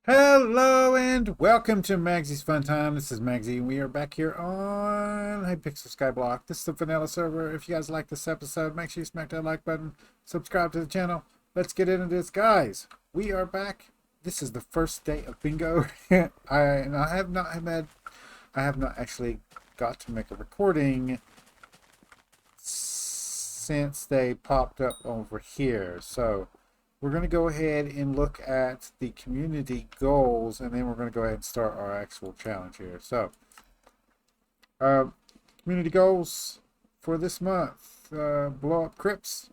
Hello and welcome to Maggie's Fun Time. This is Magzie and we are back here on Hypixel Skyblock. This is the vanilla server. If you guys like this episode, make sure you smack that like button, subscribe to the channel. Let's get into this, guys. We are back. This is the first day of bingo. I have not actually got to make a recording since they popped up over here. So we're going to go ahead and look at the community goals, and then we're going to go ahead and start our actual challenge here. So, community goals for this month: blow up crypts,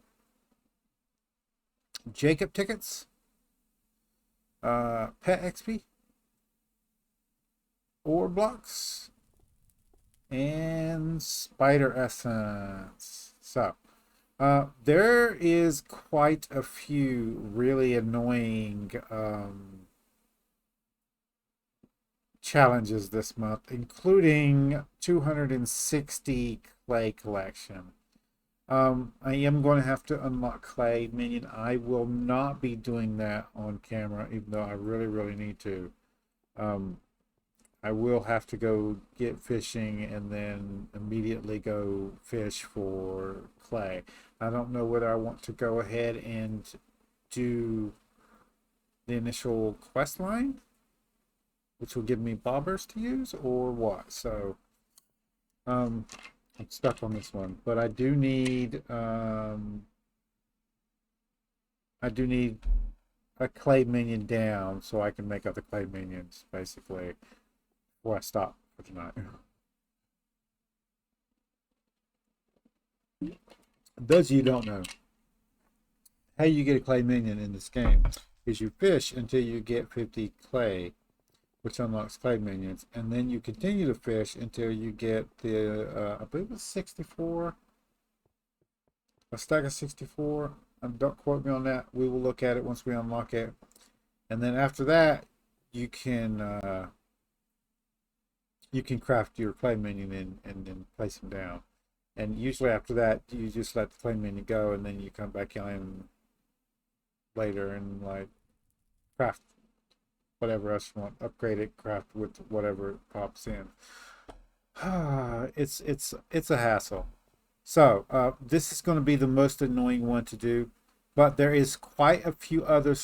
Jacob tickets, pet XP, ore blocks, and spider essence. So, there is quite a few really annoying challenges this month, including 260 clay collection. I am going to have to unlock clay minion. I will not be doing that on camera, even though I really, really need to. I will have to go get fishing and then immediately go fish for clay. I don't know whether I want to go ahead and do the initial quest line, which will give me bobbers to use, or what. So I'm stuck on this one, but I do need a clay minion down so I can make other clay minions basically before I stop for tonight. Those of you who don't know, how you get a clay minion in this game is you fish until you get 50 clay, which unlocks clay minions, and then you continue to fish until you get the, I believe it's 64, a stack of 64. Don't quote me on that. We will look at it once we unlock it. And then after that, you can craft your clay minion and then place them down. And usually after that, you just let the clay minion go, and then you come back in later and like craft whatever else you want, upgrade it, craft with whatever pops in. It's a hassle. So this is going to be the most annoying one to do, but there is quite a few other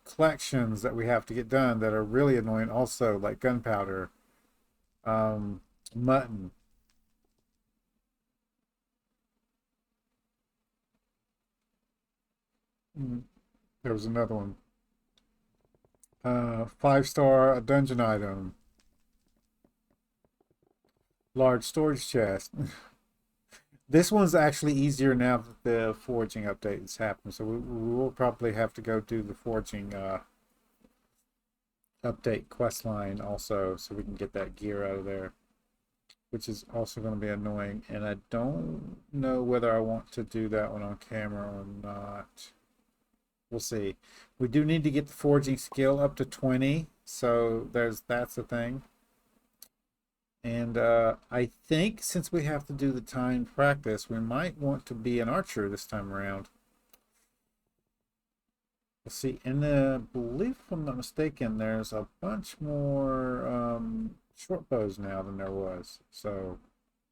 collections that we have to get done that are really annoying also, like gunpowder, mutton. There was another one. 5-star, a dungeon item, large storage chest. This one's actually easier now that the foraging update has happened, so we will probably have to go do the foraging update quest line also, so we can get that gear out of there, which is also going to be annoying. And I don't know whether I want to do that one on camera or not. We'll see. We do need to get the foraging skill up to 20, so that's the thing. And I think since we have to do the timed practice, we might want to be an archer this time around. Let's see. And I believe, if I'm not mistaken, there's a bunch more short bows now than there was. So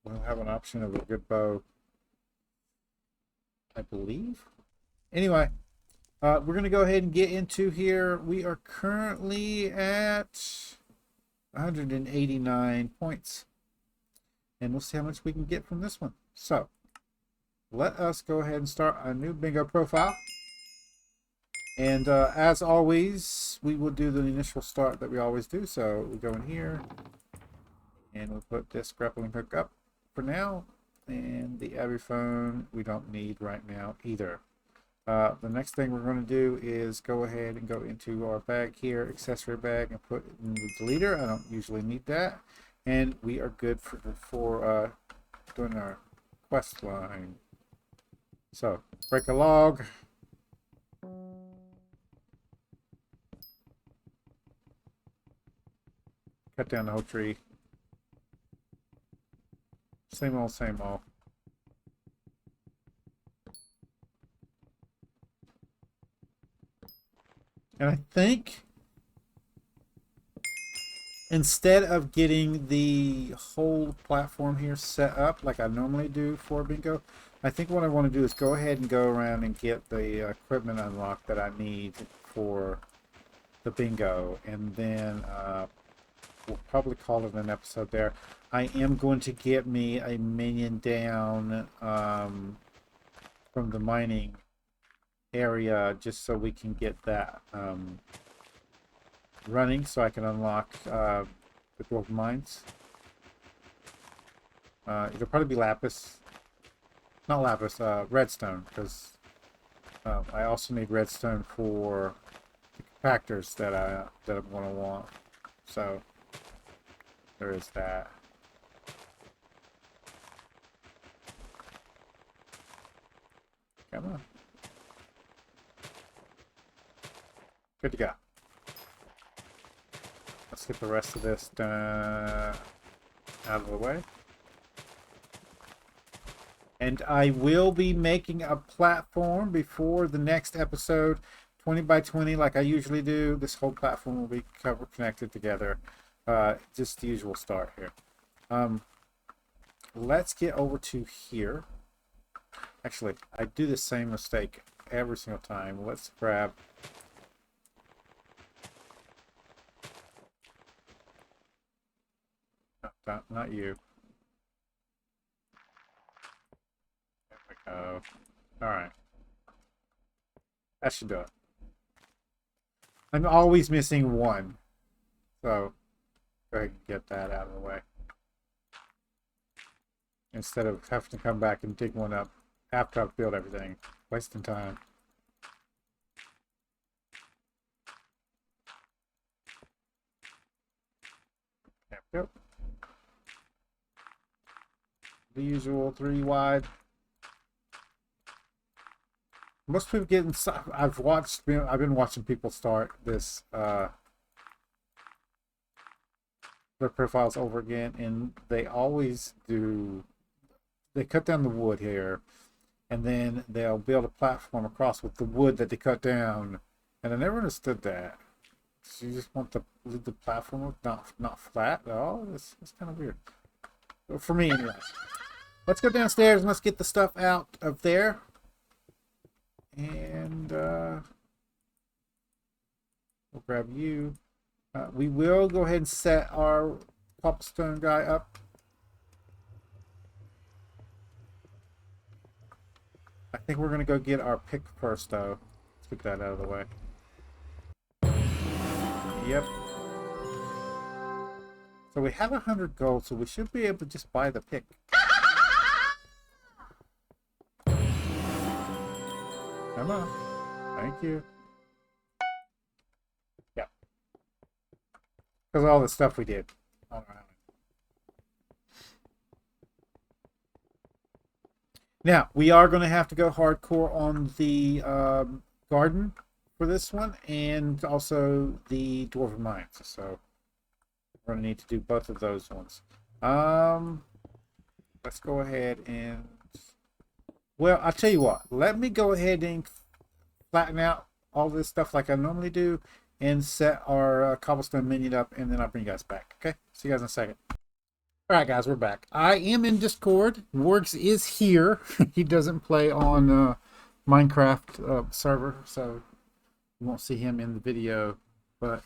we'll have an option of a good bow, I believe. Anyway, we're going to go ahead and get into here. We are currently at 189 points, and we'll see how much we can get from this one. So let us go ahead and start a new bingo profile. And as always, we will do the initial start that we always do. So we go in here and we'll put this grappling hook up for now, and the Abby phone we don't need right now either. The next thing we're going to do is go ahead and go into our bag here, accessory bag, and put in the deleter. I don't usually need that. And we are good for doing our quest line. So, break a log. Cut down the whole tree. Same old, same old. And I think instead of getting the whole platform here set up like I normally do for bingo, I think what I want to do is go ahead and go around and get the equipment unlocked that I need for the bingo, and then we'll probably call it an episode there. I am going to get me a minion down from the mining area just so we can get that running, so I can unlock the Dwarven mines. It'll probably be lapis, not lapis, redstone, because I also need redstone for the compactors that I'm going to want. So there is that. Come on. Good to go. Let's get the rest of this done out of the way. And I will be making a platform before the next episode, 20 by 20, like I usually do. This whole platform will be connected together. Just the usual start here. Let's get over to here. Actually, I do the same mistake every single time. Let's grab... Not you. There we go. Alright. That should do it. I'm always missing one. So, go ahead and get that out of the way. Instead of having to come back and dig one up after I've built everything. Wasting time. There we go. The usual 3 wide. Most people getting... I've been watching people start this their profiles over again, and they always do... They cut down the wood here, and then they'll build a platform across with the wood that they cut down, and I never understood that. So you just want to leave the platform not flat at all? It's kind of weird. For me, anyway. Let's go downstairs and let's get the stuff out of there. And we'll grab you. We will go ahead and set our cobblestone guy up. I think we're going to go get our pick first, though. Let's get that out of the way. Yep. So we have 100 gold, so we should be able to just buy the pick. Come on. Thank you. Yeah. Because of all the stuff we did on our island. Now, we are going to have to go hardcore on the garden for this one, and also the Dwarven mines. So we're going to need to do both of those ones. Let's go ahead and... Well, I'll tell you what. Let me go ahead and flatten out all this stuff like I normally do and set our cobblestone minion up, and then I'll bring you guys back. Okay? See you guys in a second. Alright, guys, we're back. I am in Discord. Wargs is here. He doesn't play on Minecraft server, so you won't see him in the video, but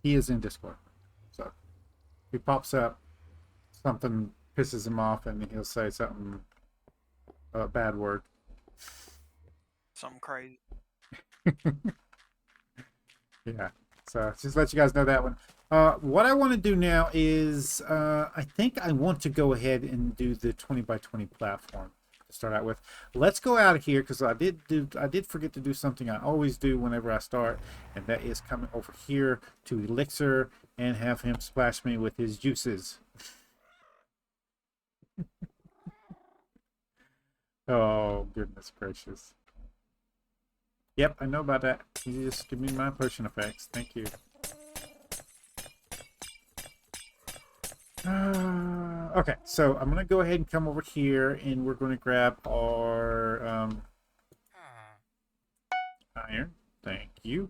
he is in Discord. So if he pops up, something pisses him off, and he'll say something... bad word. Something crazy. Yeah. So just let you guys know that one. What I want to do now is I think I want to go ahead and do the 20 by 20 platform to start out with. Let's go out of here because I did forget to do something I always do whenever I start, and that is coming over here to Elixir and have him splash me with his juices. Oh, goodness gracious. Yep, I know about that. You just give me my potion effects. Thank you. Okay, so I'm going to go ahead and come over here, and we're going to grab our iron. Thank you.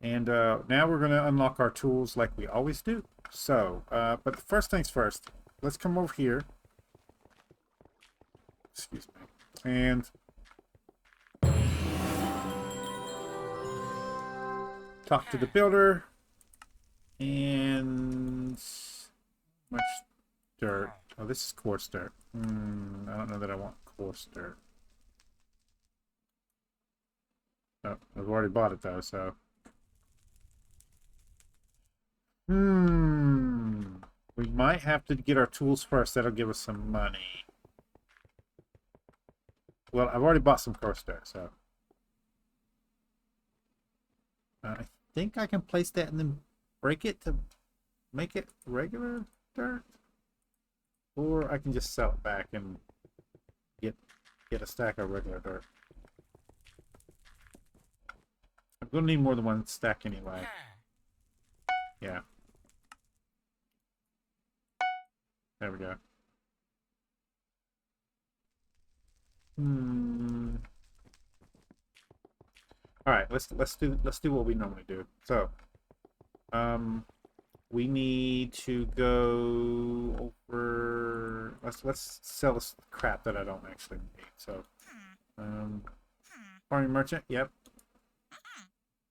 And now we're going to unlock our tools like we always do. So, but first things first, let's come over here. Excuse me. And talk to the builder. And much dirt. Oh, this is coarse dirt. I don't know that I want coarse dirt. Oh, I've already bought it though, so. We might have to get our tools first. That'll give us some money. Well, I've already bought some coarse dirt, so. I think I can place that and then break it to make it regular dirt. Or I can just sell it back and get a stack of regular dirt. I'm gonna need more than one stack anyway. Yeah. There we go. All right, let's do what we normally do. So, we need to go over. Let's sell this crap that I don't actually need. So, farming merchant. Yep.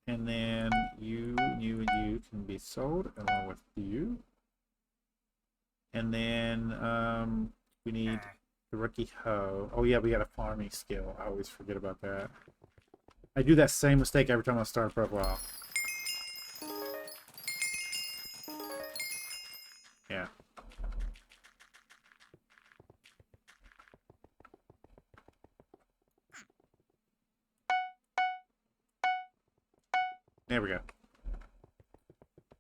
And then you and you can be sold along with you. And then we need the rookie hoe. Oh yeah, we got a farming skill. I always forget about that. I do that same mistake every time I start a profile. Yeah. There we go.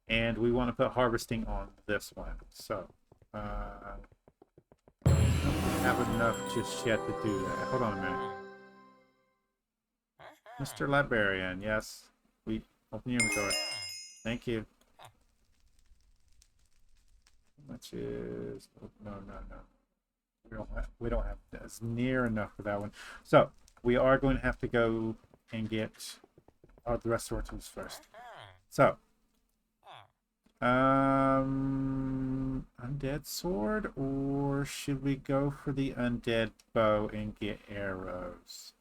And we want to put harvesting on this one. So, I don't have enough just yet to do that. Hold on a minute. Mr. Librarian, yes. We open your inventory. Thank you. How much is... Oh, no. We don't have that's near enough for that one. So, we are going to have to go and get the rest of our tools first. So, undead sword, or should we go for the undead bow and get arrows?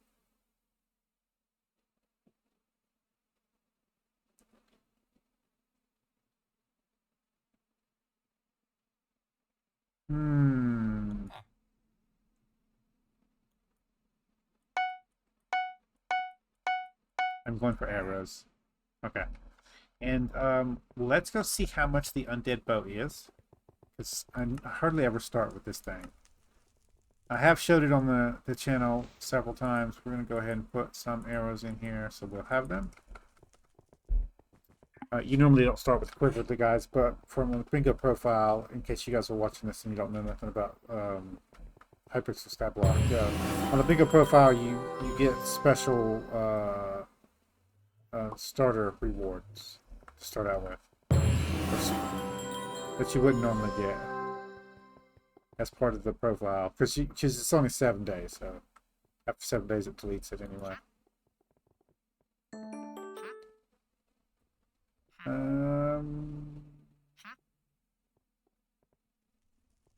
I'm going for arrows. Okay. And let's go see how much the undead bow is. Because I hardly ever start with this thing. I have showed it on the channel several times. We're going to go ahead and put some arrows in here so we'll have them. You normally don't start with quiver, the guys, but from the bingo profile, in case you guys are watching this and you don't know nothing about Hypixel Skyblock, on the bingo profile you get special starter rewards to start out with that you wouldn't normally get as part of the profile, because it's only 7 days, so after 7 days it deletes it anyway.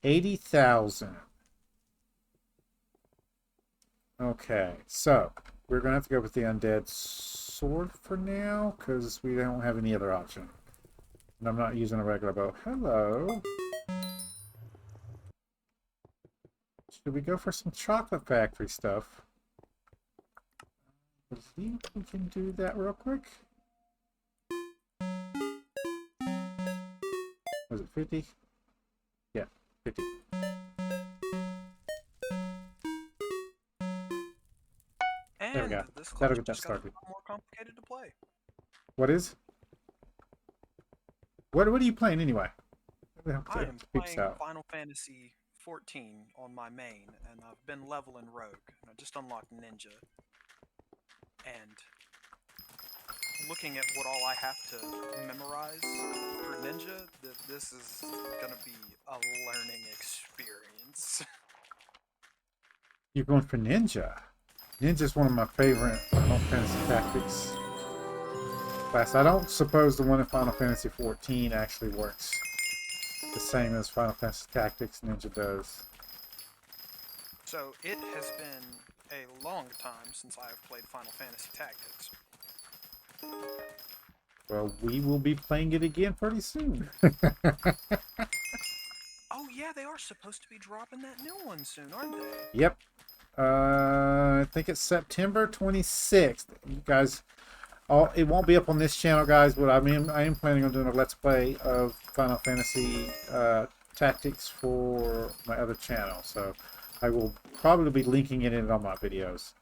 80,000. Okay, so we're gonna have to go with the undead sword for now because we don't have any other option. And I'm not using a regular bow. Hello. Should we go for some chocolate factory stuff? I think we can do that real quick. Was it 50? Yeah, 50. And there we go. This That'll class get that just got a started. little more complicated to play. What is? What are you playing anyway? I am playing Final Fantasy 14 on my main, and I've been leveling Rogue. And I just unlocked Ninja. And looking at what all I have to memorize for Ninja, this is gonna be a learning experience. You're going for Ninja. Ninja's one of my favorite Final Fantasy tactics. class. I don't suppose the one in Final Fantasy XIV actually works the same as Final Fantasy Tactics Ninja does. So it has been a long time since I have played Final Fantasy Tactics. Well, we will be playing it again pretty soon. Oh yeah, they are supposed to be dropping that new one soon, aren't they? Yep. I think it's September 26th. You guys, it won't be up on this channel, guys, but I am planning on doing a Let's Play of Final Fantasy Tactics for my other channel. So I will probably be linking it in all my videos.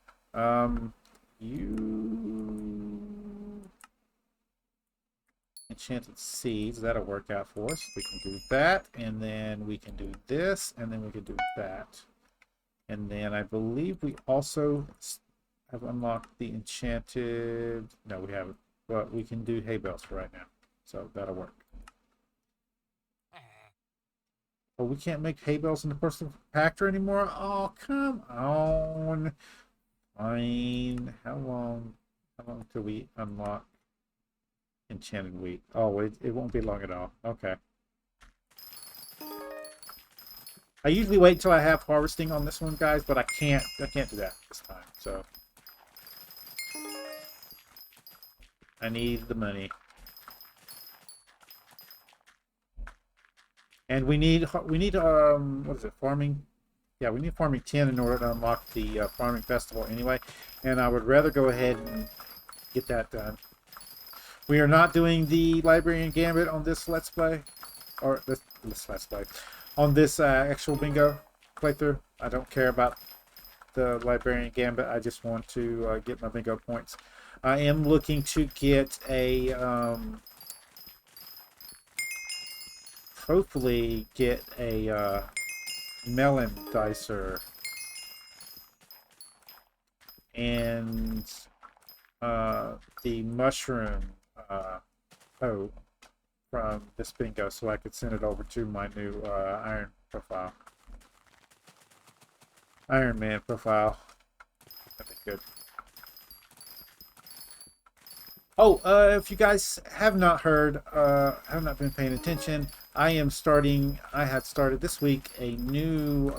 Enchanted Seeds, that'll work out for us. We can do that, and then we can do this, and then we can do that. And then I believe we also have unlocked the enchanted... No, we haven't. But we can do hay bales for right now. So that'll work. Oh, we can't make hay bales in the personal compactor anymore? Oh, come on. Fine. How long till we unlock enchanted wheat? Oh, it won't be long at all. Okay. I usually wait till I have harvesting on this one, guys, but I can't do that this time. So I need the money. And we need what is it, farming? Yeah, we need farming 10 in order to unlock the farming festival anyway. And I would rather go ahead and get that done. We are not doing the Librarian Gambit on this Let's Play, or this Let's Play, on this actual bingo playthrough. I don't care about the Librarian Gambit. I just want to get my bingo points. I am looking to get a, hopefully get a melon dicer and the mushroom from this bingo, so I could send it over to my new Iron profile. Iron Man profile. That'd be good. Oh, if you guys have not heard, have not been paying attention, I had started this week a new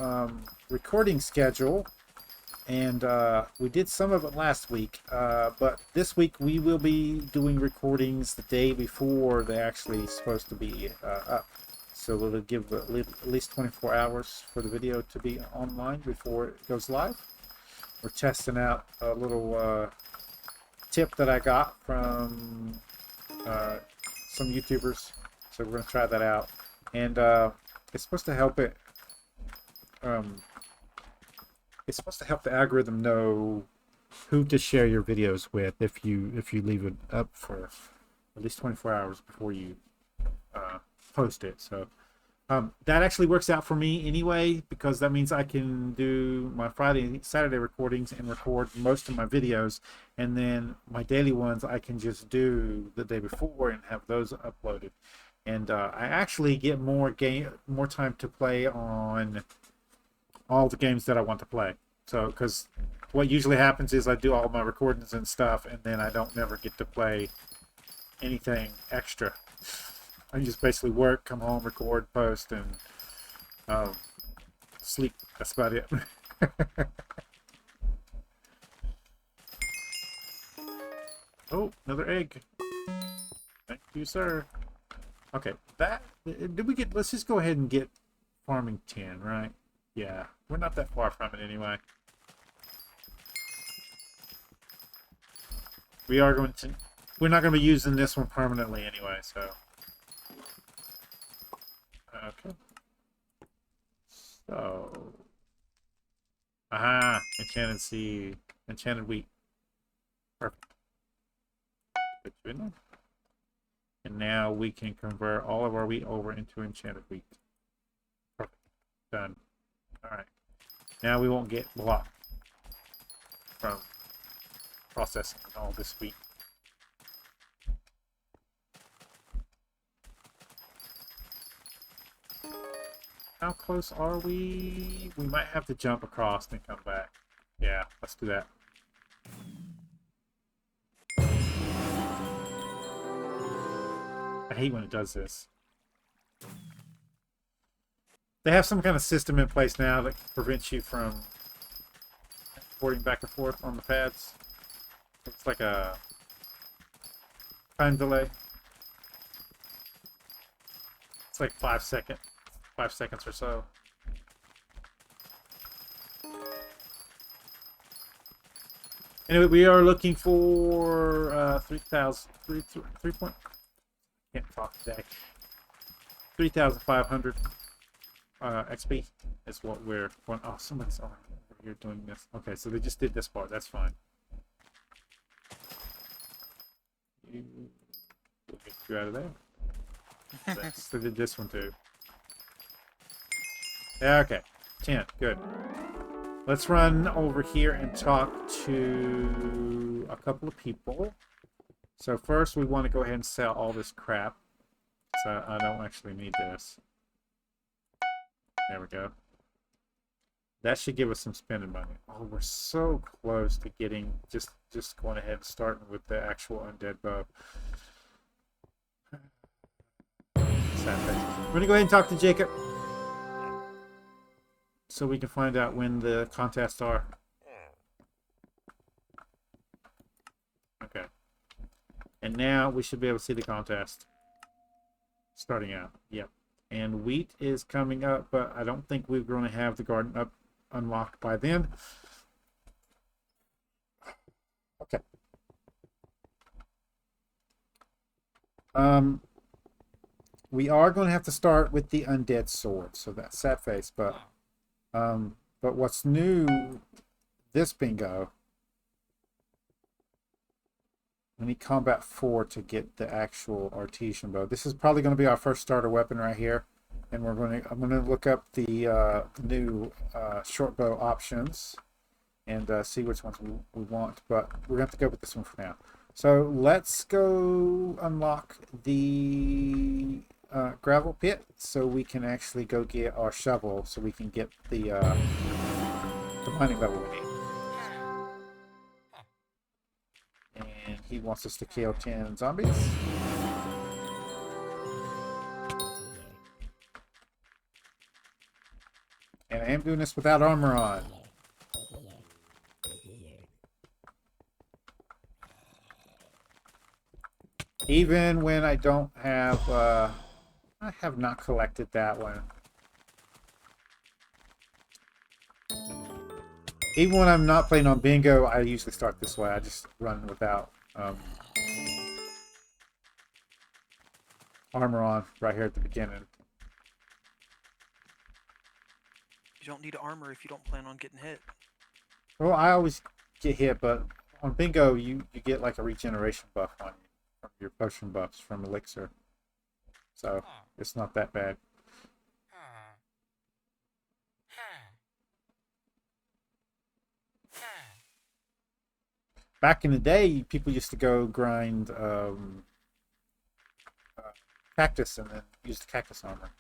recording schedule. And we did some of it last week, but this week we will be doing recordings the day before they're actually supposed to be up. So it'll give at least 24 hours for the video to be online before it goes live. We're testing out a little tip that I got from some YouTubers. So we're going to try that out. And it's supposed to help it... it's supposed to help the algorithm know who to share your videos with if you leave it up for at least 24 hours before you post it. So that actually works out for me anyway, because that means I can do my Friday and Saturday recordings and record most of my videos, and then my daily ones I can just do the day before and have those uploaded. And I actually get more time to play on all the games that I want to play. So, because what usually happens is I do all my recordings and stuff, and then I don't never get to play anything extra. I just basically work, come home, record, post, and sleep. That's about it. Oh, another egg. Thank you, sir. Okay, let's just go ahead and get farming 10, right? Yeah, we're not that far from it anyway. We're not going to be using this one permanently anyway, so. Okay. So. Aha! Enchanted seed. Enchanted wheat. Perfect. Put you in there. And now we can convert all of our wheat over into enchanted wheat. Perfect. Done. Alright. Now we won't get blocked from processing all this wheat. How close are we? We might have to jump across and come back. Yeah, let's do that. hate when it does this. They have some kind of system in place now that prevents you from porting back and forth on the pads. It's like a time delay. It's like 5 seconds or so. Anyway, we are looking for 3,500 XP is what we're going. Oh, somebody's over here doing this. Okay, so they just did this part. That's fine. We'll get you out of there. They did this one too. Yeah, okay. 10. Good. Let's run over here and talk to a couple of people. So first we want to go ahead and sell all this crap. So I don't actually need this. There we go. That should give us some spending money. Oh, we're so close to getting just going ahead and starting with the actual undead bow. We're gonna go ahead and talk to Jacob, so we can find out when the contests are. Okay. And now we should be able to see the contest starting out. Yep. And wheat is coming up, but I don't think we're going to have the garden up unlocked by then. Okay. We are going to have to start with the undead sword, so that's sad face, but what's new this bingo, we need combat 4 to get the actual artesian bow. This is probably going to be our first starter weapon right here, and I'm going to look up the new short bow options and see which ones we want, but we're going to have to go with this one for now. So let's go unlock the gravel pit so we can actually go get our shovel so we can get the mining level we need. And he wants us to kill 10 zombies. And I am doing this without armor on. Even when I don't have, I have not collected that one. Even when I'm not playing on bingo, I usually start this way. I just run without armor on right here at the beginning. You don't need armor if you don't plan on getting hit. Well, I always get hit, but on bingo, you get like a regeneration buff on you from your potion buffs from elixir. So it's not that bad. Back in the day, people used to go grind cactus and then use the cactus armor.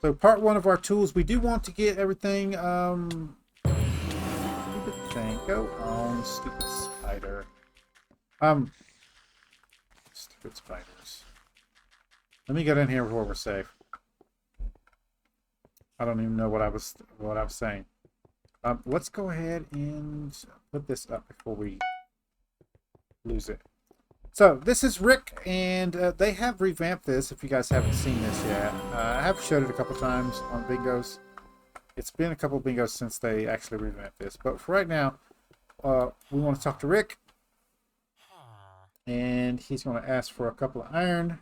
So part 1 of our tools, we do want to get everything, stupid thing, go on, stupid spider. Stupid spiders. Let me get in here before we're safe. I don't even know what I was saying. Let's go ahead and put this up before we lose it. So this is Rick, and they have revamped this. If you guys haven't seen this yet, I have showed it a couple times on bingos. It's been a couple of bingos since they actually revamped this, but for right now, we want to talk to Rick, and he's going to ask for a couple of iron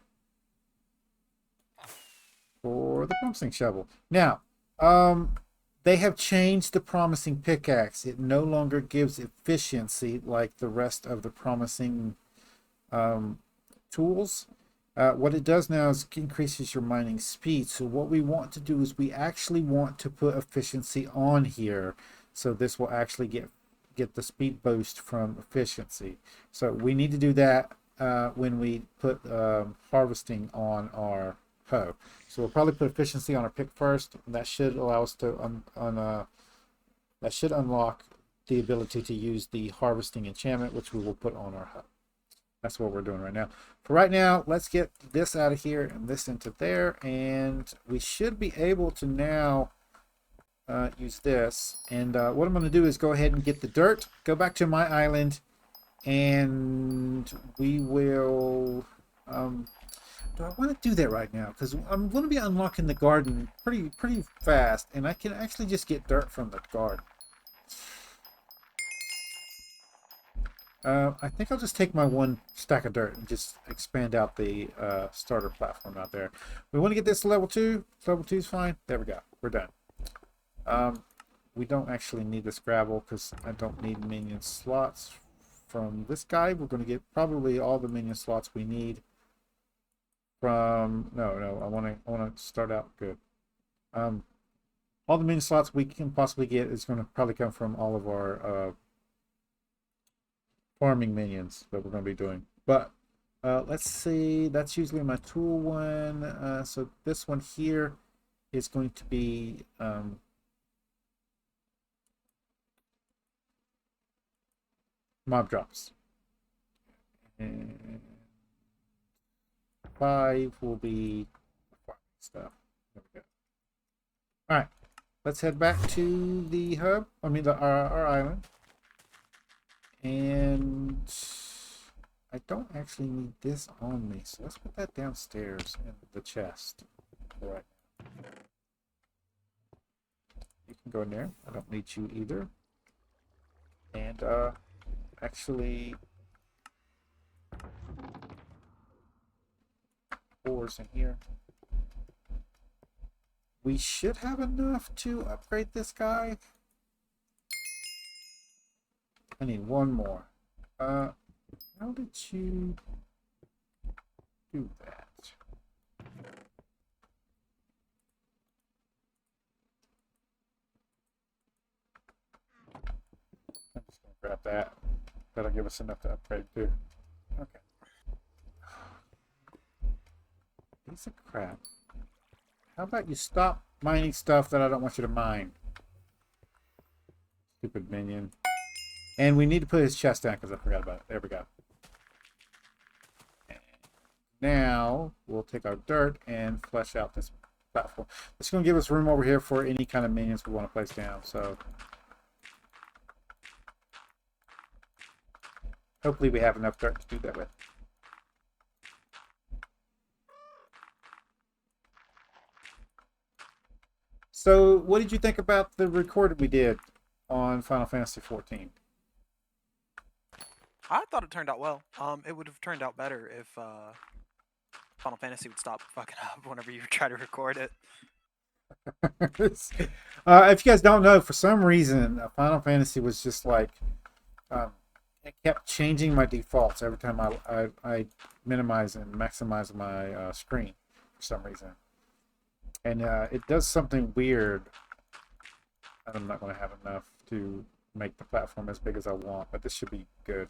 for the promising shovel. Now, they have changed the promising pickaxe. It no longer gives efficiency like the rest of the promising tools. What it does now is increases your mining speed. So what we want to do is we actually want to put efficiency on here, so this will actually get the speed boost from efficiency. So we need to do that. when we put harvesting on our hoe. So we'll probably put efficiency on our pick first. And that should allow us to that should unlock the ability to use the harvesting enchantment, which we will put on our hoe. That's what we're doing right now. For right now, let's get this out of here and this into there, and we should be able to now use this. And what I'm going to do is go ahead and get the dirt, go back to my island, and we will... do I want to do that right now? Because I'm going to be unlocking the garden pretty fast, and I can actually just get dirt from the garden. I think I'll just take my one stack of dirt and just expand out the starter platform out there. We want to get this to level 2. Level 2 is fine. There we go. We're done. We don't actually need this gravel because I don't need minion slots from this guy. We're going to get probably all the minion slots we need from... No, I want to start out good. All the minion slots we can possibly get is going to probably come from all of our... farming minions that we're going to be doing. But let's see, that's usually my tool one. So this one here is going to be mob drops. And 5 will be farming stuff. There we go. Alright, let's head back to the hub, our island. And I don't actually need this on me, so let's put that downstairs in the chest. All right. You can go in there. I don't need you either. And actually, ores in here. We should have enough to upgrade this guy. I need one more. How did you do that? I'm just gonna grab that. That'll give us enough to upgrade too. Okay. Piece of crap. How about you stop mining stuff that I don't want you to mine? Stupid minion. And we need to put his chest down because I forgot about it. There we go. And now we'll take our dirt and flesh out this platform. It's going to give us room over here for any kind of minions we want to place down. So hopefully we have enough dirt to do that with. So what did you think about the recording we did on Final Fantasy 14? I thought it turned out well. It would have turned out better if Final Fantasy would stop fucking up whenever you try to record it. If you guys don't know, for some reason, Final Fantasy was just like, it kept changing my defaults every time I minimize and maximize my screen for some reason. And it does something weird. I'm not going to have enough to make the platform as big as I want, but this should be good.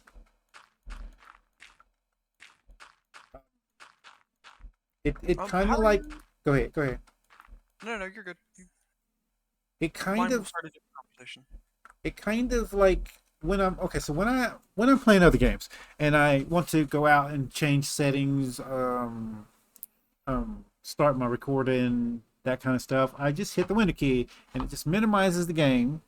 It kind of like... Go ahead. No, you're good. It kind of... start a different conversation. It kind of like when I'm... Okay, so when I'm playing other games and I want to go out and change settings, start my recording, that kind of stuff, I just hit the window key and it just minimizes the game.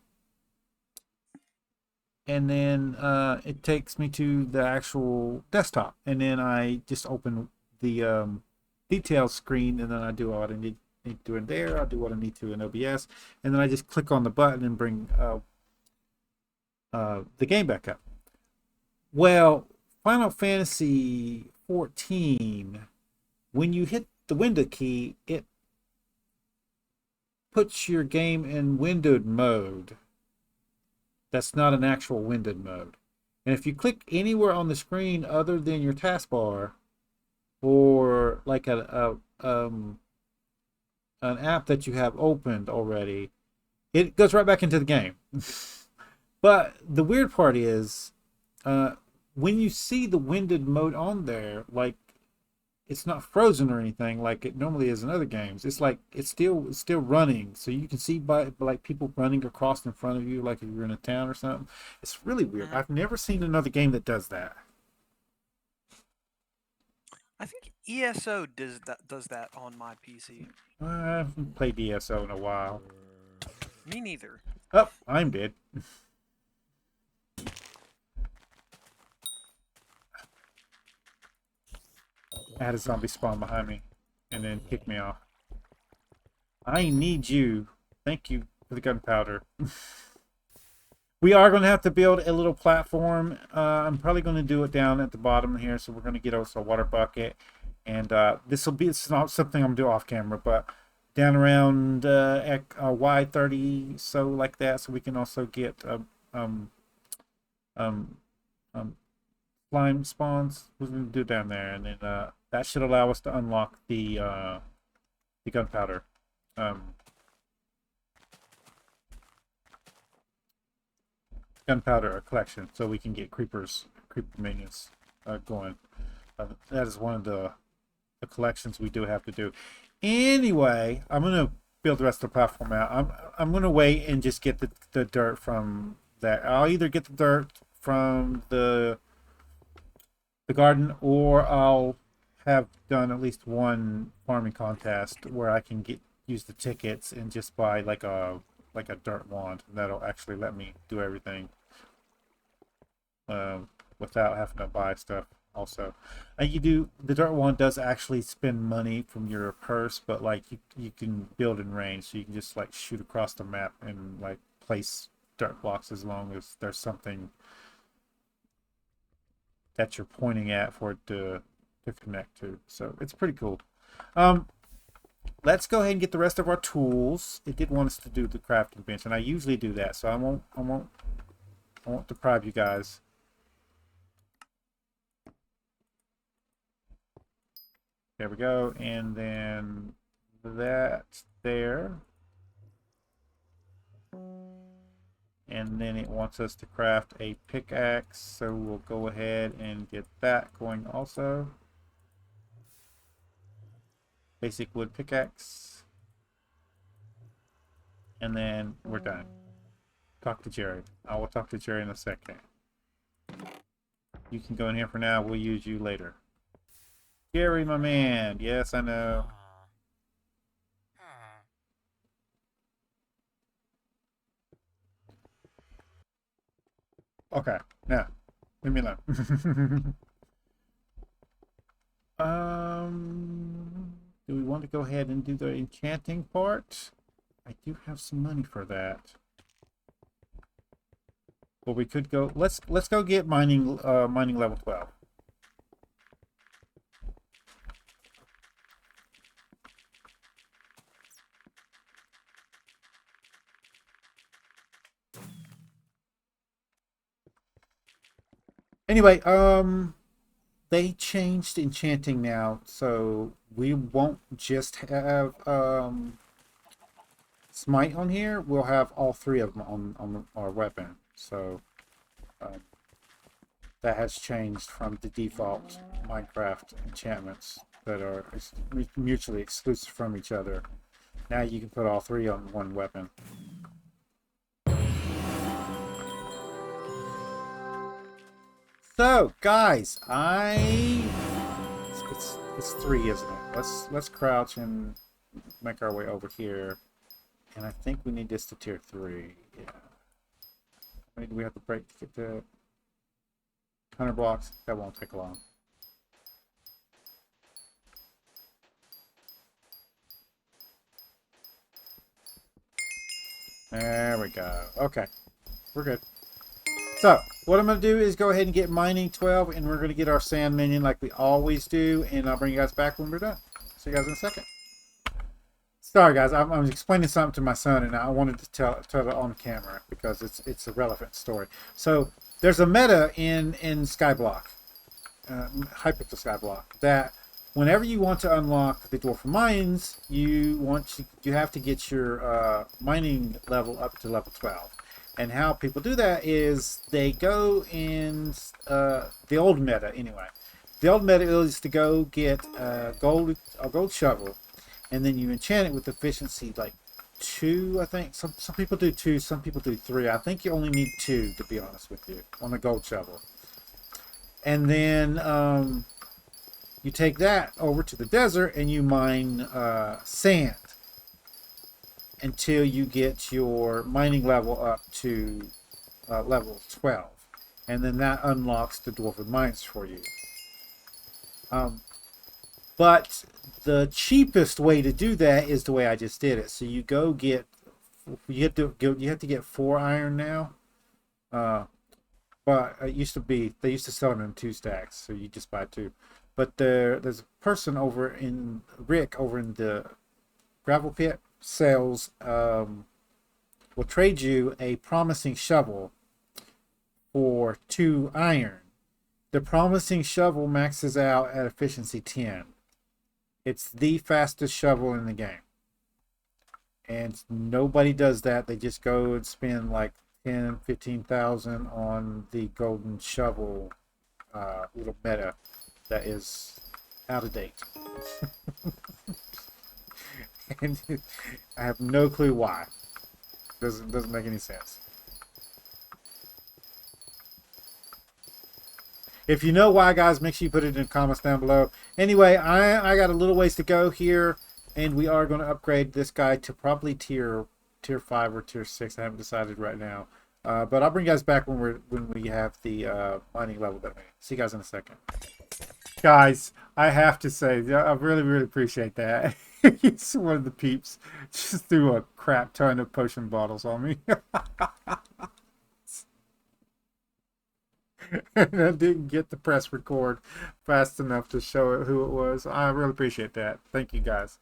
And then it takes me to the actual desktop. And then I just open the details screen, and then I do what I need to do in there. I'll do what I need to in OBS. And then I just click on the button and bring the game back up. Well, Final Fantasy 14, when you hit the window key, it puts your game in windowed mode. That's not an actual windowed mode. And if you click anywhere on the screen other than your taskbar, or like an app that you have opened already, it goes right back into the game. But the weird part is, when you see the winded mode on there, like it's not frozen or anything like it normally is in other games. It's like it's still running, so you can see by like people running across in front of you, like if you're in a town or something. It's really weird. I've never seen another game that does that. I think ESO does that on my PC. I haven't played ESO in a while. Me neither. Oh, I'm dead. I had a zombie spawn behind me and then kick me off. I need you. Thank you for the gunpowder. We are going to have to build a little platform. I'm probably going to do it down at the bottom here. So we're going to get us a water bucket. And it's not something I'm going to do off camera, but down around Y30, so like that. So we can also get slime spawns. We're going to do down there. And then that should allow us to unlock the gunpowder. Gunpowder collection, so we can get creeper minions going. That is one of the collections we do have to do. Anyway, I'm gonna build the rest of the platform out. I'm gonna wait and just get the dirt from that. I'll either get the dirt from the garden, or I'll have done at least one farming contest where I can use the tickets and just buy like a dirt wand. That'll actually let me do everything without having to buy stuff. Also, the dirt wand does actually spend money from your purse, but like you can build in range, so you can just like shoot across the map and like place dirt blocks as long as there's something that you're pointing at for it to connect to. So it's pretty cool. Let's go ahead and get the rest of our tools. It did want us to do the crafting bench, and I usually do that, so I won't deprive you guys. There we go, and then that's there. And then it wants us to craft a pickaxe, so we'll go ahead and get that going also. Basic wood pickaxe. And then we're done. Talk to Jerry. I will talk to Jerry in a second. You can go in here for now. We'll use you later. Jerry, my man. Yes, I know. Okay, now, leave me alone. Do we want to go ahead and do the enchanting part? I do have some money for that. Well, we could go. Let's go get mining level 12. Anyway, they changed enchanting now, so we won't just have smite on here. We'll have all three of them on our weapon. So that has changed from the default Minecraft enchantments that are mutually exclusive from each other. Now you can put all three on one weapon. So, guys, it's 3, isn't it? Let's crouch and make our way over here, and I think we need this to tier 3. Yeah. I mean, we have to break to get to 100 blocks. That won't take long. There we go. Okay, we're good. So, what I'm going to do is go ahead and get mining 12, and we're going to get our sand minion like we always do, and I'll bring you guys back when we're done. See you guys in a second. Sorry, guys, I'm explaining something to my son, and I wanted to tell it on camera because it's a relevant story. So, there's a meta in Skyblock, Hypixel Skyblock, that whenever you want to unlock the Dwarven mines, you have to get your mining level up to level 12. And how people do that is they go in the old meta anyway. The old meta is to go get a gold shovel, and then you enchant it with efficiency like 2, I think. Some people do 2, some people do 3. I think you only need 2, to be honest with you, on a gold shovel. And then you take that over to the desert and you mine sand until you get your mining level up to level 12. And then that unlocks the Dwarven mines for you. But the cheapest way to do that is the way I just did it. So you go get, you have to get 4 iron now. But it used to be, they used to sell them in 2 stacks, so you just buy 2. But there's a person over in, Rick, over in the gravel pit, sells, will trade you a promising shovel for 2 iron. The promising shovel maxes out at efficiency 10. It's the fastest shovel in the game. And nobody does that. They just go and spend like 10, 15,000 on the golden shovel little meta that is out of date. And I have no clue why. Doesn't make any sense. If you know why, guys, make sure you put it in the comments down below. Anyway, I got a little ways to go here, and we are going to upgrade this guy to probably tier 5 or tier 6. I haven't decided right now. But I'll bring you guys back when we have the mining level that we need. See you guys in a second. Guys, I have to say, I really, really appreciate that. He's one of the peeps just threw a crap ton of potion bottles on me. And I didn't get to press record fast enough to show it who it was. I really appreciate that. Thank you, guys.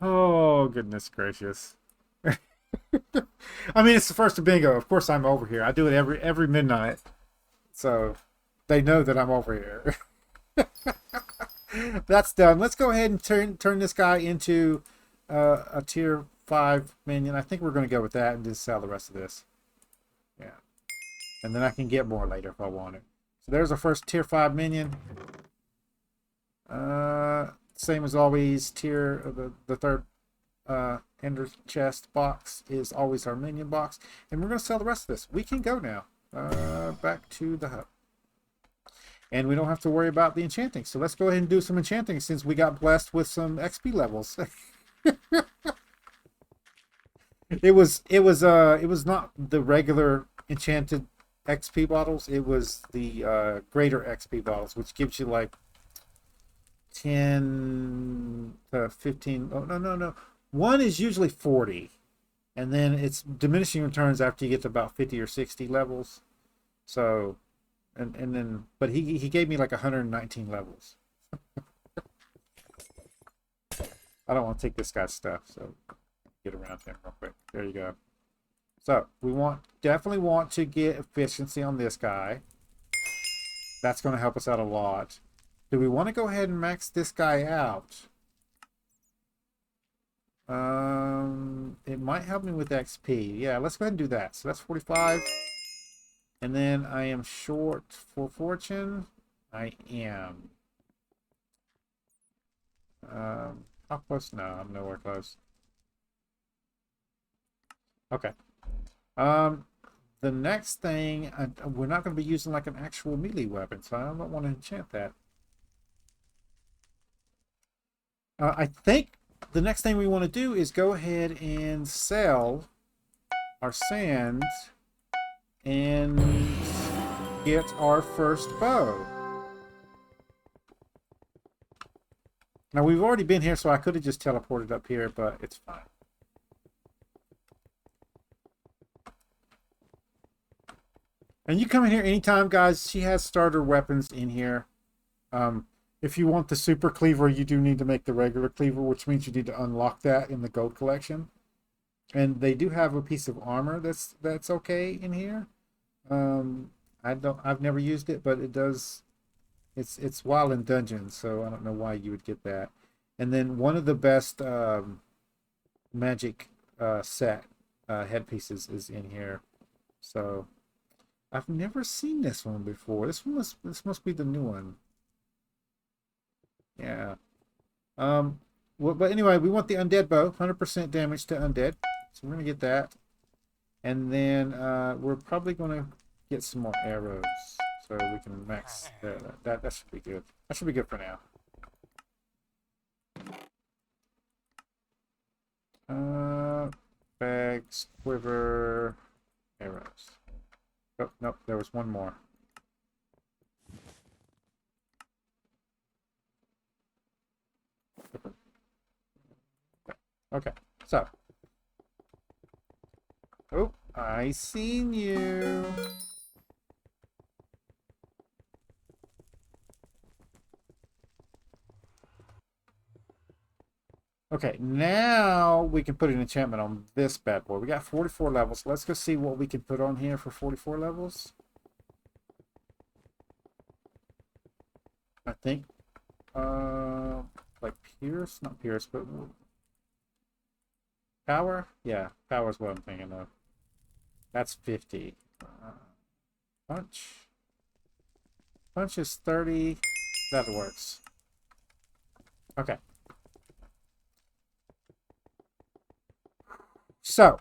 Oh, goodness gracious. I mean, it's the first of bingo. Of course, I'm over here. I do it every midnight, so they know that I'm over here. That's done. Let's go ahead and turn this guy into a tier 5 minion. I think we're going to go with that and just sell the rest of this. Yeah, and then I can get more later if I want it. So there's our first tier 5 minion. Same as always. The third ender chest box is always our minion box, and we're going to sell the rest of this. We can go now back to the hub, and we don't have to worry about the enchanting. So let's go ahead and do some enchanting since we got blessed with some XP levels. it was not the regular enchanted XP bottles. It was the greater XP bottles, which gives you like 10 to 15. Oh, no. One is usually 40, and then it's diminishing returns after you get to about 50 or 60 levels. So, and then, but he gave me like 119 levels. I don't want to take this guy's stuff, so get around him real quick. There you go. So we definitely want to get efficiency on this guy. That's going to help us out a lot. Do we want to go ahead and max this guy out? It might help me with XP. Yeah, let's go ahead and do that. So that's 45. And then I am short for fortune. I am. How close? No, I'm nowhere close. Okay. The next thing, we're not going to be using like an actual melee weapon, so I don't want to enchant that. I think the next thing we want to do is go ahead and sell our sand and get our first bow. Now we've already been here, so I could have just teleported up here, but it's fine. And you come in here anytime, guys. She has starter weapons in here. If you want the super cleaver, you do need to make the regular cleaver, which means you need to unlock that in the gold collection. And they do have a piece of armor that's okay in here. I've never used it, but it does. It's while in dungeons, so I don't know why you would get that. And then one of the best magic set headpieces is in here. So I've never seen this one before. This must be the new one. Yeah. Well, but anyway, we want the undead bow, 100% damage to undead. So we're gonna get that. And then we're probably gonna get some more arrows so we can max that should be good. That should be good for now. Bags, quiver, arrows. Oh, nope, there was one more. Okay, so. Oh, I seen you. Okay, now we can put an enchantment on this bad boy. We got 44 levels. Let's go see what we can put on here for 44 levels. I think, like Pierce? Not Pierce, but Power? Yeah, Power is what I'm thinking of. That's 50. Punch. Punch is 30. That works. Okay. So,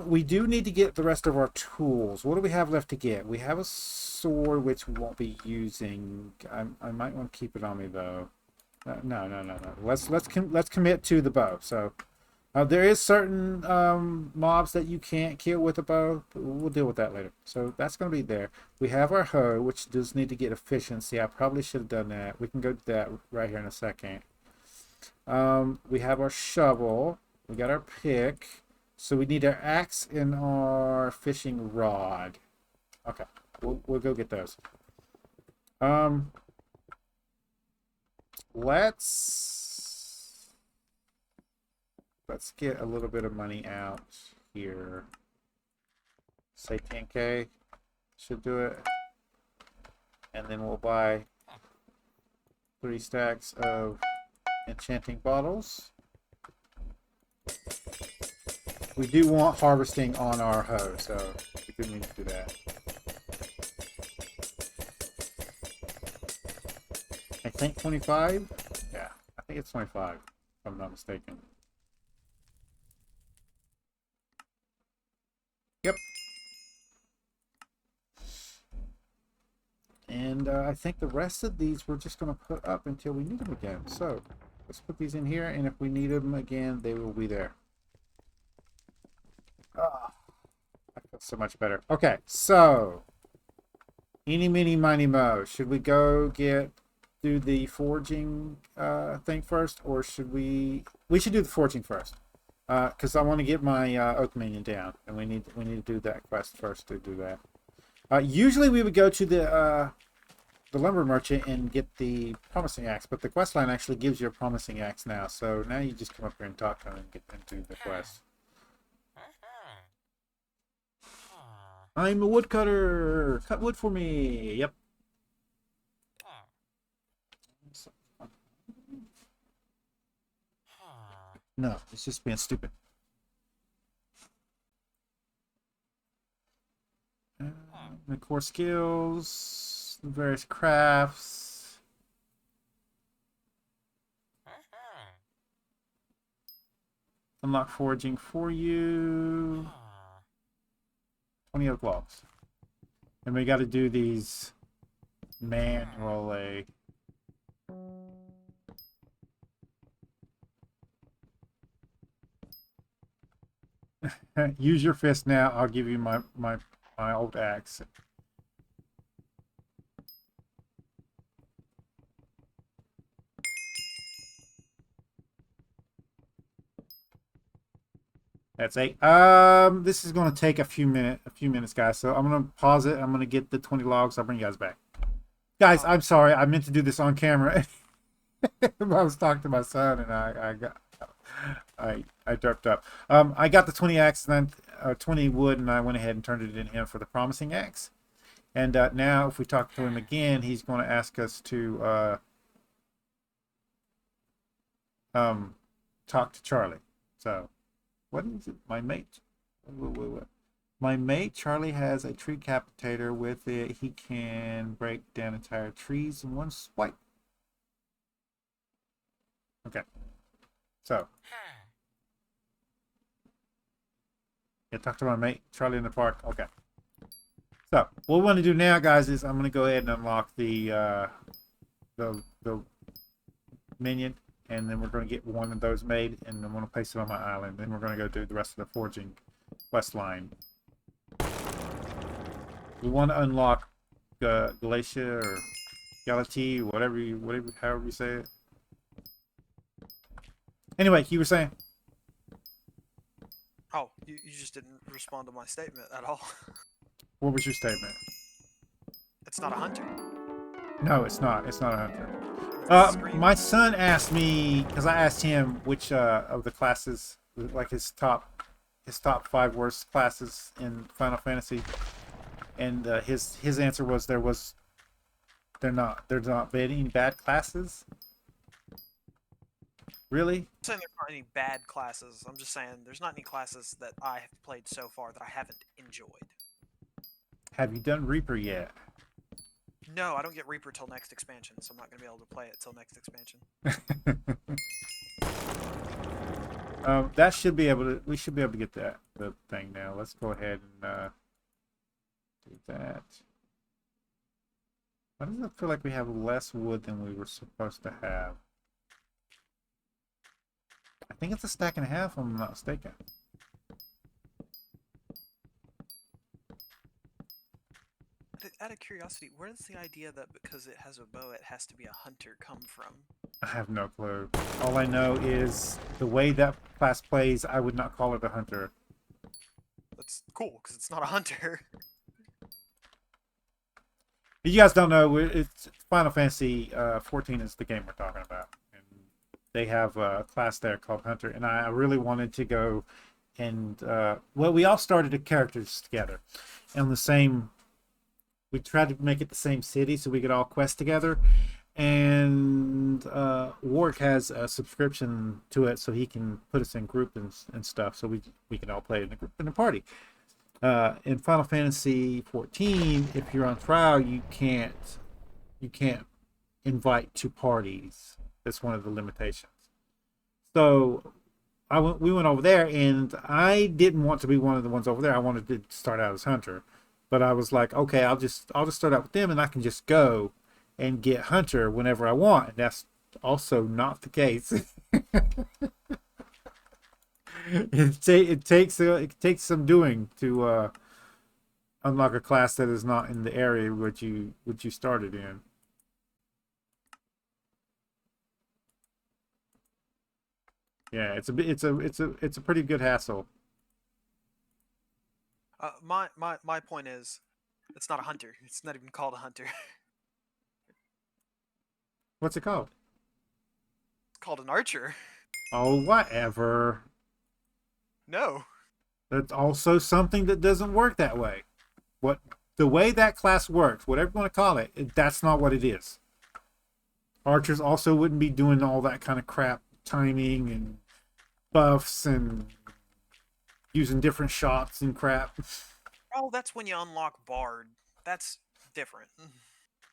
we do need to get the rest of our tools. What do we have left to get? We have a sword, which we won't be using. I might want to keep it on me, though. No. Let's commit to the bow. So, there is certain mobs that you can't kill with a bow. But we'll deal with that later. So, that's going to be there. We have our hoe, which does need to get efficiency. I probably should have done that. We can go to that right here in a second. We have our shovel. We got our pick. So we need our axe and our fishing rod. Okay. We'll go get those. Let's get a little bit of money out here. Say 10K should do it. And then we'll buy 3 stacks of enchanting bottles. We do want harvesting on our hoe, so we do need to do that. I think 25? Yeah, I think it's 25, if I'm not mistaken. Yep. And I think the rest of these we're just going to put up until we need them again. So let's put these in here, and if we need them again, they will be there. I feel so much better. Okay, so eeny, meeny, miny, mo. Should we go do the foraging thing first, or should we? We should do the foraging first, because I want to get my oak minion down, and we need to do that quest first to do that. Usually we would go to the lumber merchant and get the promising axe, but the quest line actually gives you a promising axe now. So now you just come up here and talk to him and get into the quest. I'm a woodcutter. Cut wood for me. Yep. No, it's just being stupid. The core skills, the various crafts. Unlock foraging for you. 20 oak logs. And we got to do these manually. Use your fist now. I'll give you my old axe. That's 8. This is going to take a few minutes, guys. So I'm going to pause it. I'm going to get the 20 logs. I'll bring you guys back. Guys, I'm sorry. I meant to do this on camera. I was talking to my son, and I derped up. I got the 20 axe and then 20 wood, and I went ahead and turned it in him for the promising axe. And now, if we talk to him again, he's going to ask us to talk to Charlie. So. What is it? My mate? Wait. My mate Charlie has a tree capitator. With it, he can break down entire trees in one swipe. Okay. So. Yeah, talk to my mate Charlie in the park. Okay. So what we want to do now, guys, is I'm going to go ahead and unlock the minion, and then we're going to get one of those made, and I'm going to place it on my island. Then we're going to go do the rest of the Foraging Questline. We want to unlock Galatea or Galatea, however you say it. Anyway, you were saying? Oh, you just didn't respond to my statement at all. What was your statement? It's not a hunter. No, it's not. It's not a hunter. My son asked me, because I asked him which of the classes, like his top 5 worst classes in Final Fantasy, and his answer was they're not any bad classes. Really? I'm saying there's not any bad classes. I'm just saying there's not any classes that I have played so far that I haven't enjoyed. Have you done Reaper yet? No, I don't get Reaper till next expansion, so I'm not going to be able to play it till next expansion. That should be able to. We should be able to get the thing now. Let's go ahead and do that. Why does it feel like we have less wood than we were supposed to have? I think it's a stack and a half, if I'm not mistaken. Out of curiosity, where does the idea that because it has a bow, it has to be a hunter come from? I have no clue. All I know is the way that class plays, I would not call it a hunter. That's cool, because it's not a hunter. If you guys don't know, it's Final Fantasy 14 is the game we're talking about. And they have a class there called Hunter, and I really wanted to go and... well, we all started the characters together. And the same... We tried to make it the same city so we could all quest together. And Warwick has a subscription to it so he can put us in group and stuff so we can all play in a group in a party. In Final Fantasy 14, if you're on trial, you can't invite to parties. That's one of the limitations. So we went over there, and I didn't want to be one of the ones over there. I wanted to start out as Hunter. But I was like, okay, I'll just start out with them, and I can just go and get Hunter whenever I want. And that's also not the case. It takes some doing to unlock a class that is not in the area which you started in. Yeah, it's a pretty good hassle. My point is, it's not a hunter. It's not even called a hunter. What's it called? It's called an archer. Oh, whatever. No. That's also something that doesn't work that way. The way that class works, whatever you want to call it, that's not what it is. Archers also wouldn't be doing all that kind of crap, timing and buffs and using different shots and crap. Oh, that's when you unlock Bard. That's different.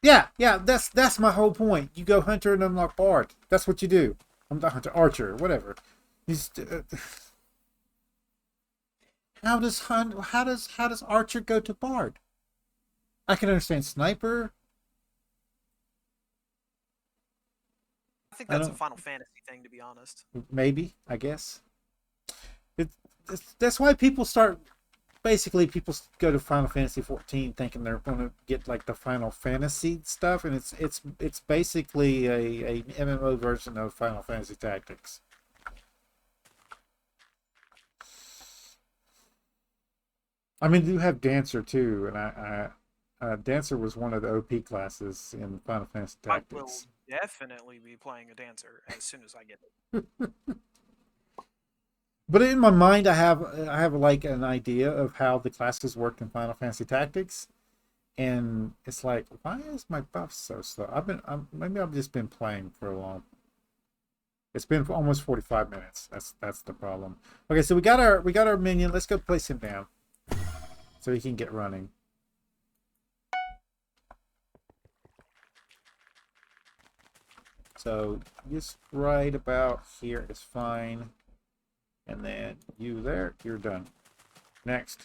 Yeah, that's my whole point. You go Hunter and unlock Bard. That's what you do. I'm not Hunter, Archer, whatever. How does Archer go to Bard? I can understand Sniper. I think that's a Final Fantasy thing, to be honest. Maybe, I guess. That's why people go to Final Fantasy 14 thinking they're going to get like the Final Fantasy stuff, and it's basically a MMO version of Final Fantasy Tactics. I mean, you have Dancer too, and Dancer was one of the OP classes in Final Fantasy Tactics. I will definitely be playing a Dancer as soon as I get it. But in my mind, I have like an idea of how the classes work in Final Fantasy Tactics, and it's like, why is my buff so slow? Maybe I've just been playing for a long. It's been almost 45 minutes. That's the problem. Okay, so we got our minion. Let's go place him down so he can get running. So just right about here is fine. And then you there, you're done. Next.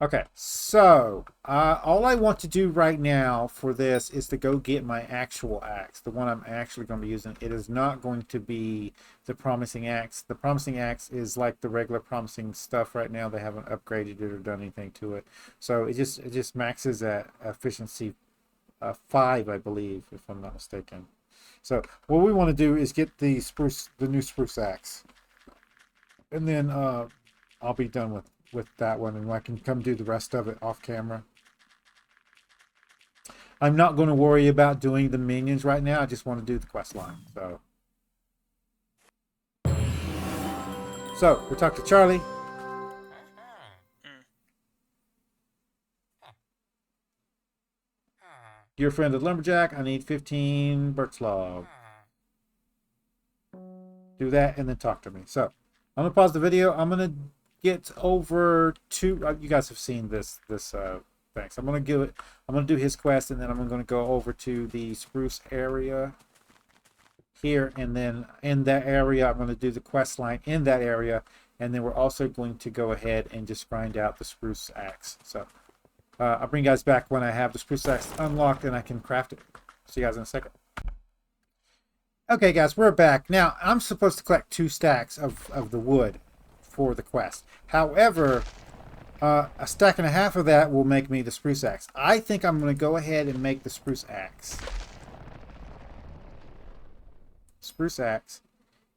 Okay, so all I want to do right now for this is to go get my actual axe, the one I'm actually going to be using. It is not going to be the promising axe. The promising axe is like the regular promising stuff right now. They haven't upgraded it or done anything to it. So it just maxes at efficiency 5, I believe, if I'm not mistaken. So what we want to do is get the new spruce axe, and then I'll be done with that one, and I can come do the rest of it off camera. I'm not going to worry about doing the minions right now. I just want to do the quest line. So we talked to Charlie. Dear friend of Lumberjack, I need 15 birch log. Do that and then talk to me. So I'm gonna pause the video. I'm gonna get over to you guys have seen this thing. So I'm gonna do his quest, and then I'm gonna go over to the spruce area here, and then in that area I'm gonna do the quest line in that area, and then we're also going to go ahead and just grind out the spruce axe. So I'll bring you guys back when I have the spruce axe unlocked and I can craft it. See you guys in a second. Okay, guys, we're back. Now, I'm supposed to collect 2 stacks of the wood for the quest. However, a stack and a half of that will make me the spruce axe. I think I'm going to go ahead and make the spruce axe. Spruce axe.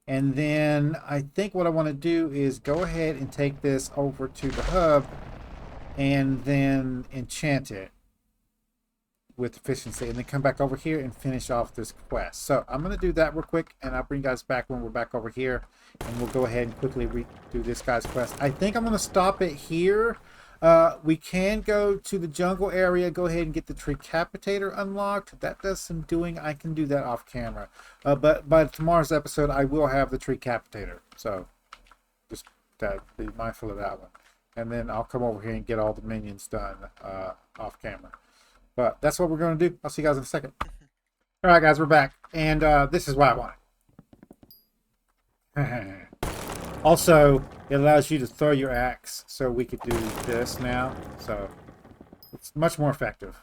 And then I think what I want to do is go ahead and take this over to the hub and then enchant it with efficiency, and then come back over here and finish off this quest. So I'm going to do that real quick, and I'll bring you guys back when we're back over here, and we'll go ahead and quickly redo this guy's quest. I think I'm going to stop it here. We can go to the jungle area, go ahead and get the Tricapitator unlocked. That does some doing. I can do that off camera. But by tomorrow's episode, I will have the Tricapitator. So just be mindful of that one. And then I'll come over here and get all the minions done off camera. But that's what we're going to do. I'll see you guys in a second. All right, guys, we're back. And this is what I wanted. Also, it allows you to throw your axe, so we could do this now. So it's much more effective.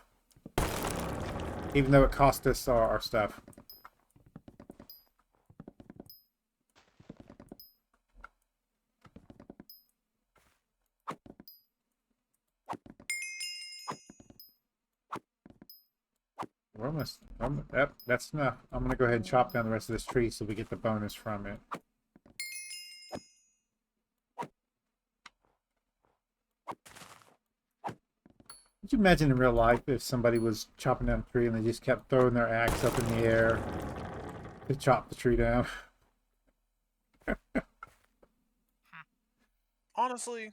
Even though it cost us our stuff. We're almost, yep, that's enough. I'm going to go ahead and chop down the rest of this tree so we get the bonus from it. Could you imagine in real life if somebody was chopping down a tree and they just kept throwing their axe up in the air to chop the tree down? Honestly,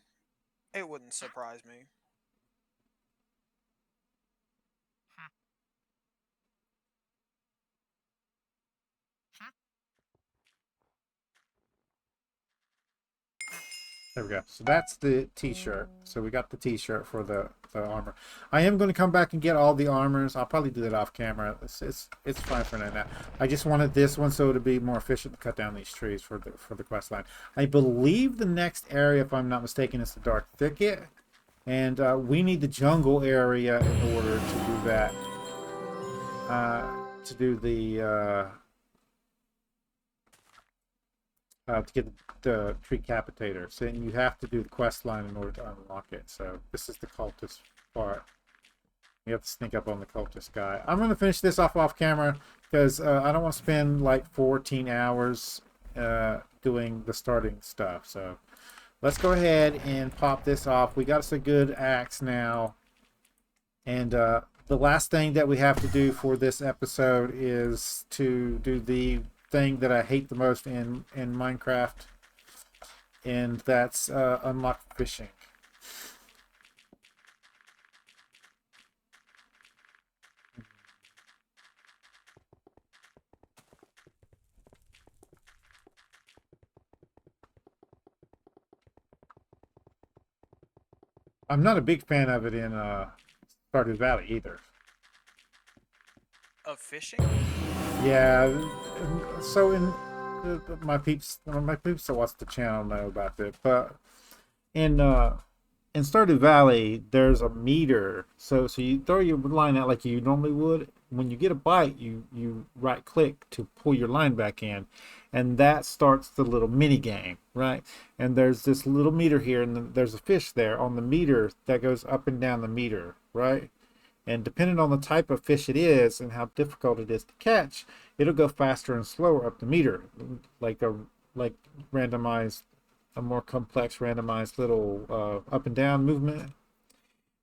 it wouldn't surprise me. There we go. So that's the t-shirt. So we got the t-shirt for the armor. I am going to come back and get all the armors. I'll probably do that off camera. It's fine for now. I just wanted this one so to be more efficient to cut down these trees for the quest line. I believe the next area, if I'm not mistaken, is the Dark Thicket. And we need the jungle area in order to do that. To do the... to get the Tricapitator. So you have to do the quest line in order to unlock it. So this is the cultist part. You have to sneak up on the cultist guy. I'm going to finish this off camera because I don't want to spend like 14 hours doing the starting stuff. So let's go ahead and pop this off. We got us a good axe now. And the last thing that we have to do for this episode is to do the thing that I hate the most in Minecraft, and that's unlock fishing. I'm not a big fan of it in Stardew Valley either. Of fishing? Yeah, so my peeps that watch the channel know about it, but in Stardew Valley, there's a meter. So you throw your line out like you normally would. When you get a bite, you right click to pull your line back in, and that starts the little mini game, right? And there's this little meter here, and then there's a fish there on the meter that goes up and down the meter, right? And depending on the type of fish it is and how difficult it is to catch, it'll go faster and slower up the meter, like a like randomized, a more complex randomized little up and down movement.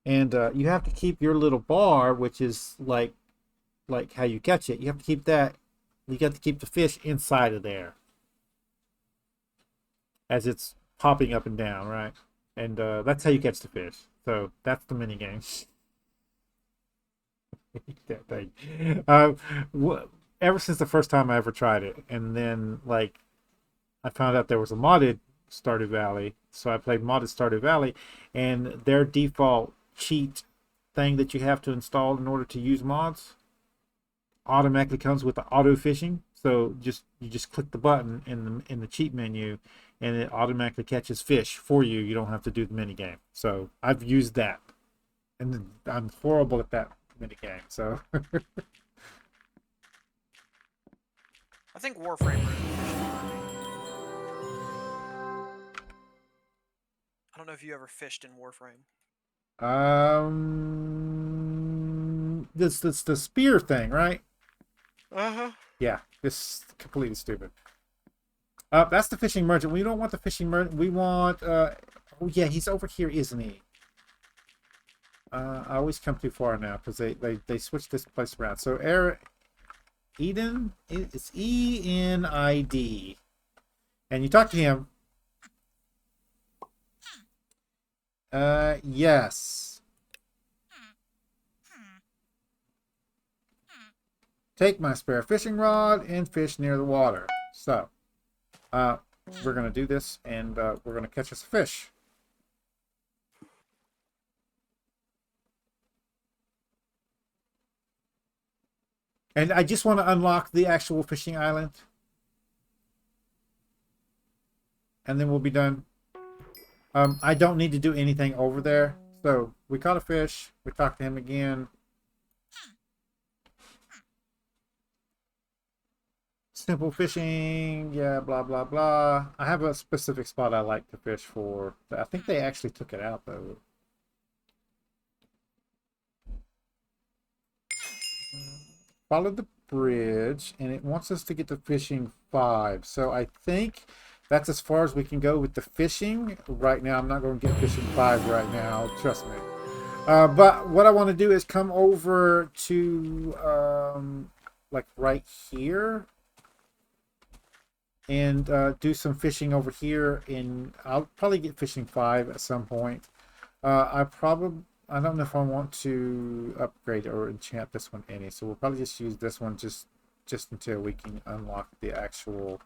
And you have to keep your little bar, which is like how you catch it. You have to keep that. You got to keep the fish inside of there as it's popping up and down, right? And that's how you catch the fish. So that's the mini game. That thing. Ever since the first time I ever tried it, and then like I found out there was a modded Stardew Valley, so I played modded Stardew Valley, and their default cheat thing that you have to install in order to use mods automatically comes with the auto fishing. So you just click the button in the cheat menu, and it automatically catches fish for you. You don't have to do the mini game. So I've used that, and I'm horrible at that mini game. So I think Warframe ruined fishing for me. I don't know if you ever fished in Warframe. this the spear thing, right? Uh-huh. Yeah, this is completely stupid. That's the fishing merchant. We don't want the fishing merchant. We want oh yeah, he's over here, isn't he? I always come too far now because they switch this place around. So Eden, it's ENID, and you talk to him. Yes. Take my spare fishing rod and fish near the water. So, we're gonna do this, and we're gonna catch us a fish. And I just want to unlock the actual fishing island, and then we'll be done. I don't need to do anything over there. So we caught a fish. We talked to him again. Simple fishing. Yeah, blah, blah, blah. I have a specific spot I like to fish for. I think they actually took it out, though. Follow the bridge, and it wants us to get to fishing 5. So I think that's as far as we can go with the fishing. Right now, I'm not going to get fishing 5 right now. Trust me. But what I want to do is come over to, like, right here. And do some fishing over here. And I'll probably get fishing 5 at some point. I don't know if I want to upgrade or enchant this one any, so we'll probably just use this one just until we can unlock the actual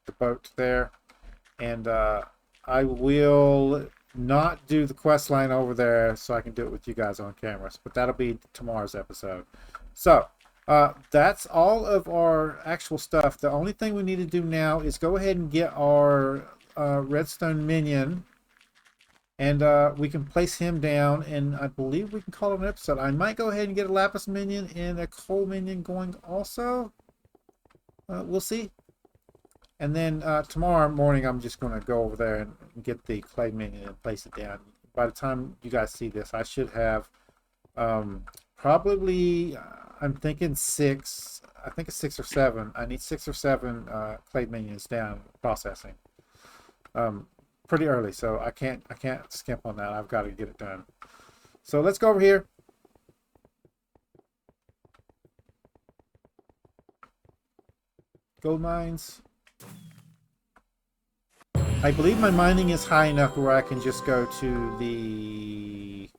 the boat there. And I will not do the quest line over there so I can do it with you guys on cameras, but that'll be tomorrow's episode. So that's all of our actual stuff. The only thing we need to do now is go ahead and get our redstone minion. And we can place him down, and I believe we can call it an episode. I might go ahead and get a lapis minion and a coal minion going also. We'll see. And then tomorrow morning, I'm just going to go over there and get the clay minion and place it down. By the time you guys see this, I should have probably, I'm thinking 6. I think it's 6 or 7. I need 6 or 7 clay minions down processing. Pretty early, so I can't skimp on that. I've got to get it done. So let's go over here. Gold mines. I believe my mining is high enough where I can just go to the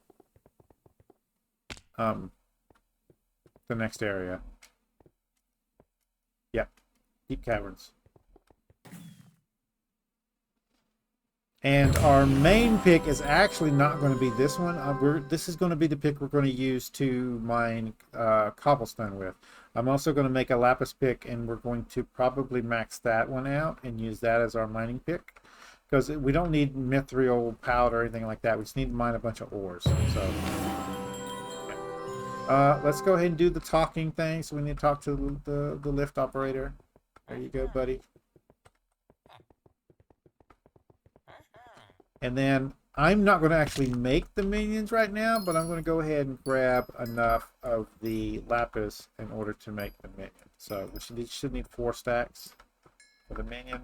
next area. Yep. Deep caverns. And our main pick is actually not going to be this one. This is going to be the pick we're going to use to mine cobblestone with. I'm also going to make a lapis pick, and we're going to probably max that one out and use that as our mining pick. Because we don't need mithril powder or anything like that. We just need to mine a bunch of ores. So, let's go ahead and do the talking thing. So we need to talk to the lift operator. There you go, buddy. And then I'm not going to actually make the minions right now, but I'm going to go ahead and grab enough of the lapis in order to make the minion. So we should need 4 stacks for the minion.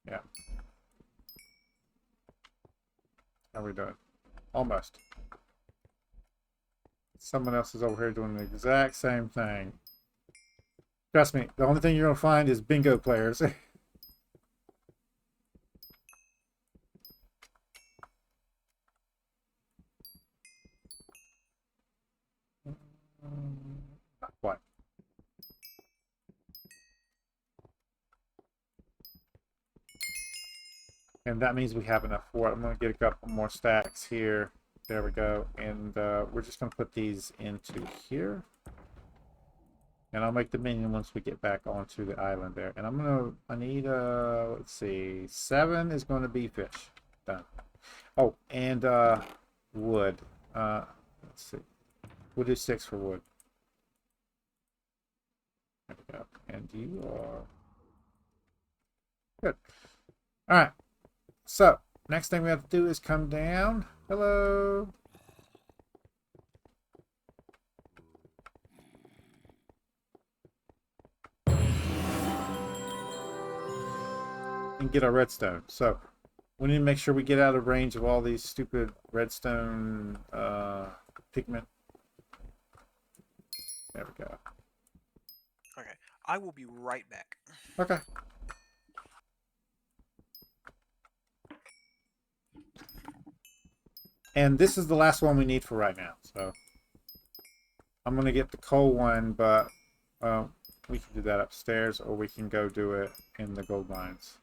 Yeah. How are we doing? Almost. Someone else is over here doing the exact same thing. Trust me, the only thing you're going to find is bingo players. Not quite. And that means we have enough for it. I'm going to get a couple more stacks here. There we go. And we're just going to put these into here. And I'll make the minion once we get back onto the island there. And I need, let's see, 7 is going to be fish. Done. Oh, and wood. Let's see. We'll do 6 for wood. There we go. And you are... Good. All right. So, next thing we have to do is come down. Hello. And get our redstone. So, we need to make sure we get out of range of all these stupid redstone pigment. There we go. Okay, I will be right back. Okay. And this is the last one we need for right now. So I'm going to get the coal one, but we can do that upstairs, or we can go do it in the gold mines.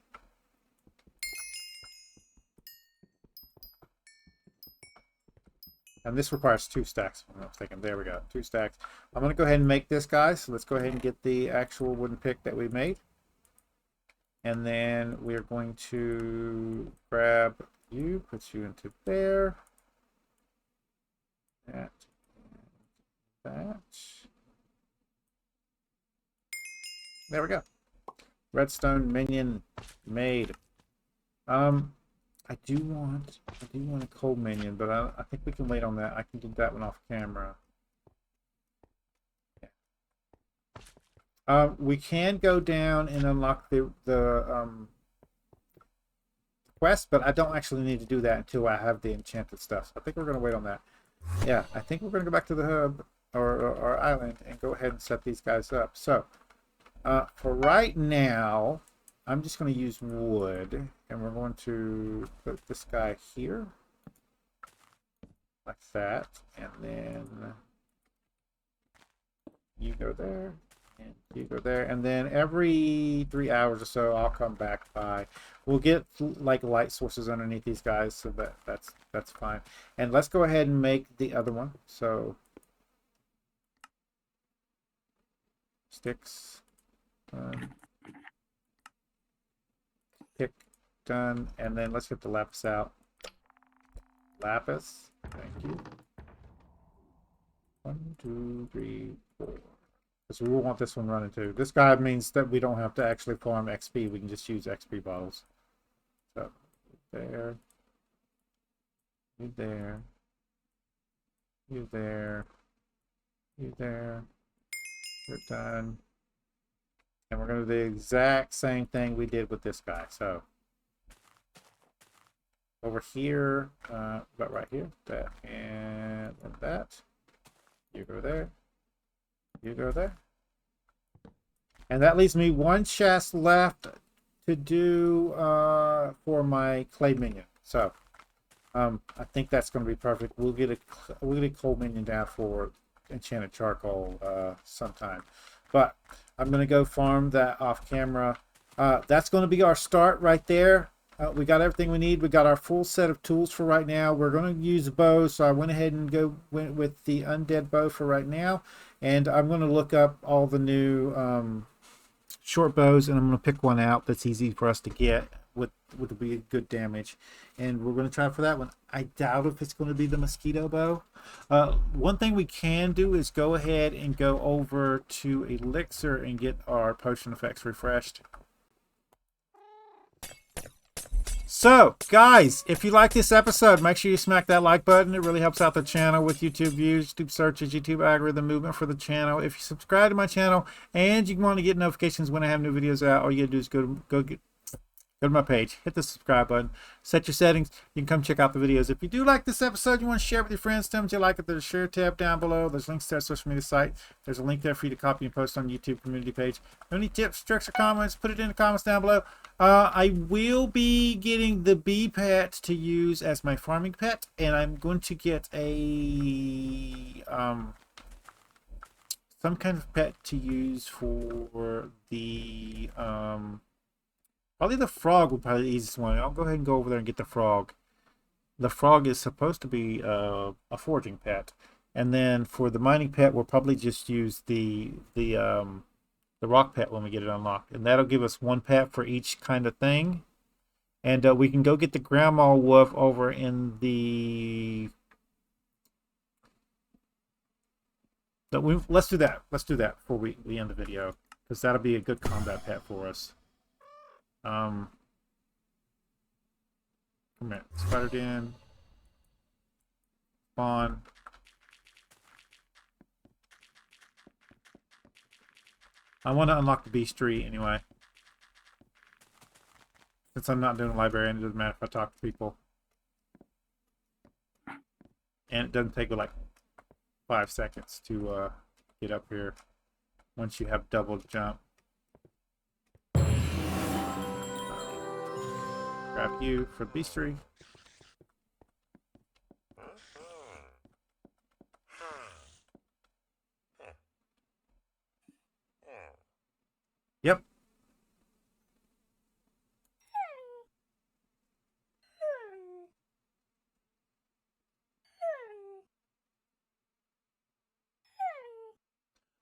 And this requires 2 stacks, if I'm not mistaken. There we go, 2 stacks. I'm going to go ahead and make this, guys. So let's go ahead and get the actual wooden pick that we made. And then we're going to grab you, put you into there. That. There we go. Redstone minion made. I do want a coal minion, but I think we can wait on that. I can do that one off camera. Yeah. We can go down and unlock the quest, but I don't actually need to do that until I have the enchanted stuff. So I think we're going to wait on that. Yeah, I think we're going to go back to the hub or island and go ahead and set these guys up. So, for right now, I'm just going to use wood, and we're going to put this guy here, like that, and then you go there, and you go there, and then every 3 hours or so, I'll come back by. We'll get like light sources underneath these guys, so that's fine. And let's go ahead and make the other one. So sticks, pick, done, and then let's get the lapis out. Lapis, thank you. 1, 2, 3, 4. Because we will want this one running too. This guy means that we don't have to actually farm XP. We can just use XP bottles. So, there. You there. You there. You there. You're done. And we're going to do the exact same thing we did with this guy. So, over here, about right here, that, and that. You go there. You go there. And that leaves me 1 chest left to do for my clay minion. So I think that's going to be perfect. We'll get a coal minion down for enchanted charcoal sometime. But I'm going to go farm that off camera. That's going to be our start right there. We got everything we need. We got our full set of tools for right now. We're going to use a bow, so I went ahead and went with the undead bow for right now. And I'm going to look up all the new short bows, and I'm going to pick one out that's easy for us to get with would be good damage, and we're going to try for that one. I doubt if it's going to be the mosquito bow. One thing we can do is go ahead and go over to Elixir and get our potion effects refreshed. So, guys, if you like this episode, make sure you smack that like button. It really helps out the channel with YouTube views, YouTube searches, YouTube algorithm movement for the channel. If you subscribe to my channel and you want to get notifications when I have new videos out, all you gotta do is go to my page, hit the subscribe button, set your settings. You can come check out the videos. If you do like this episode, you want to share it with your friends, tell them you like it. There's a share tab down below. There's links to our social media site. There's a link there for you to copy and post on the YouTube community page. Any tips, tricks, or comments, put it in the comments down below. I will be getting the bee pet to use as my farming pet, and I'm going to get a some kind of pet to use for the probably the frog would probably be the easiest one. I'll go ahead and go over there and get the frog. The frog is supposed to be a foraging pet, and then for the mining pet, we'll probably just use the rock pet when we get it unlocked, and that'll give us one pet for each kind of thing. And we can go get the grandma wolf over in the. Let's do that. Let's do that before we end the video, because that'll be a good combat pet for us. Come here, spider den, spawn. I want to unlock the beastry anyway. Since I'm not doing a librarian, it doesn't matter if I talk to people. And it doesn't take like 5 seconds to get up here once you have double jump. Grab you for beastry. Yep.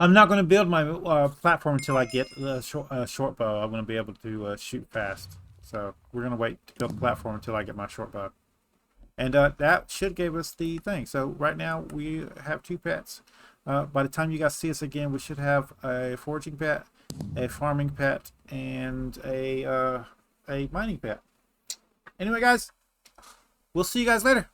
I'm not going to build my platform until I get the short bow. I'm going to be able to shoot fast. So we're going to wait to build the platform until I get my short bow. And that should give us the thing. So right now we have 2 pets. By the time you guys see us again, we should have a foraging pet, a farming pet, and a mining pet. Anyway, guys, we'll see you guys later.